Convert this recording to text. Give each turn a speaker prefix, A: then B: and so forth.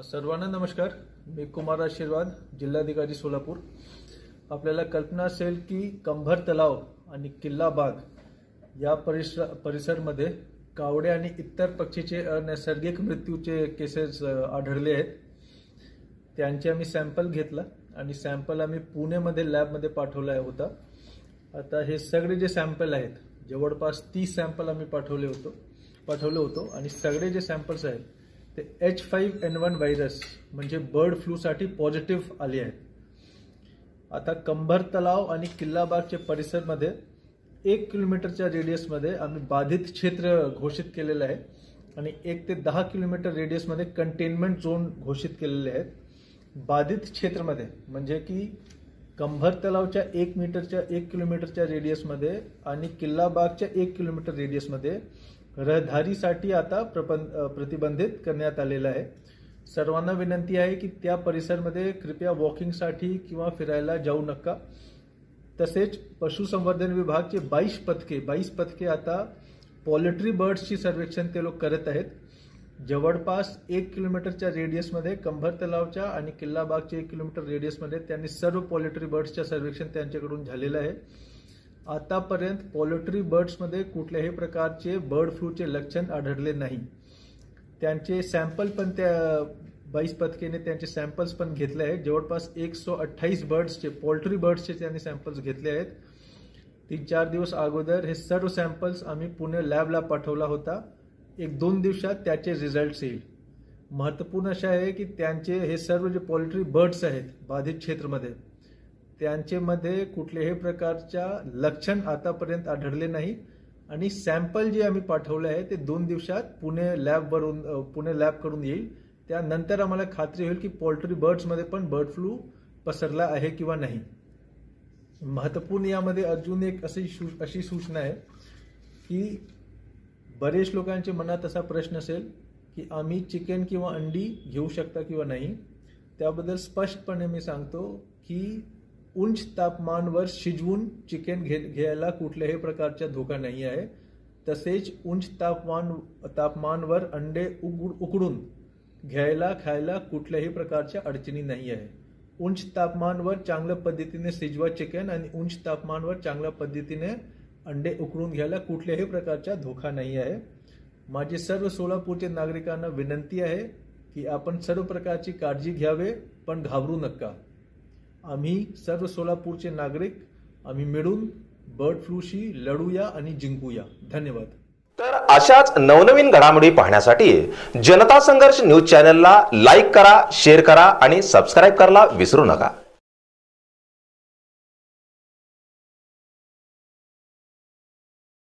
A: सर्वांना नमस्कार। मी कुमार आशीर्वाद, जिल्हाधिकारी सोलापूर। आपल्याला कल्पना असेल की कंभर तलाव आणि किल्ला बाग या परिसरमध्ये कावडे आणि इतर पक्षीचे नैसर्गिक मृत्यूचे केसेस आढळले आहेत। त्यांचे आम्ही सॅम्पल घेतला आणि सॅम्पल आम्ही पुणेमध्ये लॅबमध्ये पाठवला होता। आता हे सगळे जे सॅम्पल आहेत, जवळपास 30 सॅम्पल आम्ही पाठवले होतो आणि सगळे जे सॅम्पल्स आहेत ते H5N1 व्हायरस म्हणजे बर्ड फ्लू साठी पॉझिटिव्ह आले आहेत। आता कंभर तलाव आणि किल्ला बागच्या परिसरमध्ये 1 किलोमीटरच्या रेडियसमध्ये आम्ही बाधित क्षेत्र घोषित केलेले आहे आणि 1 ते 10 किलोमीटर रेडियसमध्ये कंटेनमेंट झोन घोषित केलेले आहेत। बाधित क्षेत्रामध्ये म्हणजे की कंभर तलावच्या 1 किलोमीटरच्या रेडियसमध्ये आणि किल्ला बागच्या 1 किलोमीटर रेडियसमध्ये रहदारीसाठी आता प्रतिबंधित करण्यात आलेला आहे। सर्वांना विनंती आहे की त्या परिसरामध्ये कृपया वॉकिंगसाठी किंवा फिरायला जाऊ नका। तसेच पशुसंवर्धन विभागाचे 22 पथके आता पोल्ट्री बर्ड्सची सर्वेक्षण ते लोक करत आहेत। जवळपास 1 किलोमीटरच्या रेडियसमध्ये कंभर तलावच्या आणि किल्ला बागच्या 1 किलोमीटर रेडियसमध्ये त्यांनी सर्व पोल्ट्री बर्ड्सच्या सर्वेक्षण त्यांच्याकडून झालेलं आहे। आतापर्यंत पोल्ट्री बर्ड्समध्ये कुठल्याही प्रकारचे बर्ड फ्लूचे लक्षण आढळले नाही। त्यांचे सॅम्पल पण त्या 22 पथकेने त्यांचे सॅम्पल्स पण घेतले आहेत। जवळपास 128 बर्ड्सचे पोल्ट्री बर्ड्सचे त्यांनी सॅम्पल्स घेतले आहेत। 3-4 दिवस अगोदर हे सर्व सॅम्पल्स आम्ही पुणे लॅबला पाठवला होता। 1-2 दिवसात त्याचे रिझल्ट्स येईल। महत्त्वपूर्ण असे आहे की त्यांचे हे सर्व जे पोल्ट्री बर्ड्स आहेत बाधित क्षेत्रामध्ये त्यांचे मध्ये कुठल्याही प्रकारच्या लक्षण आतापर्यंत आढळले नाही आणि सॅम्पल जे आम्ही पाठवले आहे ते 2 दिवसात पुणे लॅब कडून येईल। त्यानंतर आम्हाला खात्री होईल की पोल्ट्री बर्ड्स मध्ये पण बर्ड फ्लू पसरला आहे किंवा नाही। महत्त्वपूर्ण यामध्ये अजून एक अशी सूचना आहे की बरेच लोकांच्या मनात असा प्रश्न असेल की आम्ही चिकन किंवा अंडी घेऊ शकता किंवा नाही। त्याबद्दल स्पष्टपणे मी सांगतो की उच्च तापमानावर शिजवून चिकन घ्यायला कुठल्याही प्रकारचा धोका नाही आहे। तसेच उच्च तापमानावर अंडे उकडून खायला कुठल्याही प्रकारच्या अडचणी नाही आहे। उच्च तापमानावर चांगल्या पद्धतीने शिजवा चिकन आणि उच्च तापमानावर चांगल्या पद्धतीने अंडे उकडून घ्यायला कुठल्याही प्रकारचा धोका नाही आहे। माझी सर्व सोलापूरच्या नागरिकांना विनंती आहे की आपण सर्व प्रकारची काळजी घ्यावे, पण घाबरू नका। आम्ही सर्व सोलापूरचे नागरिक आम्ही मिळून बर्ड फ्लूशी लढूया आणि जिंकूया। धन्यवाद।
B: तर अशाच नवनवीन घडामोडी पाहण्यासाठी जनता संघर्ष न्यूज चॅनलला लाईक करा, शेअर करा आणि सबस्क्राइब करायला विसरू नका।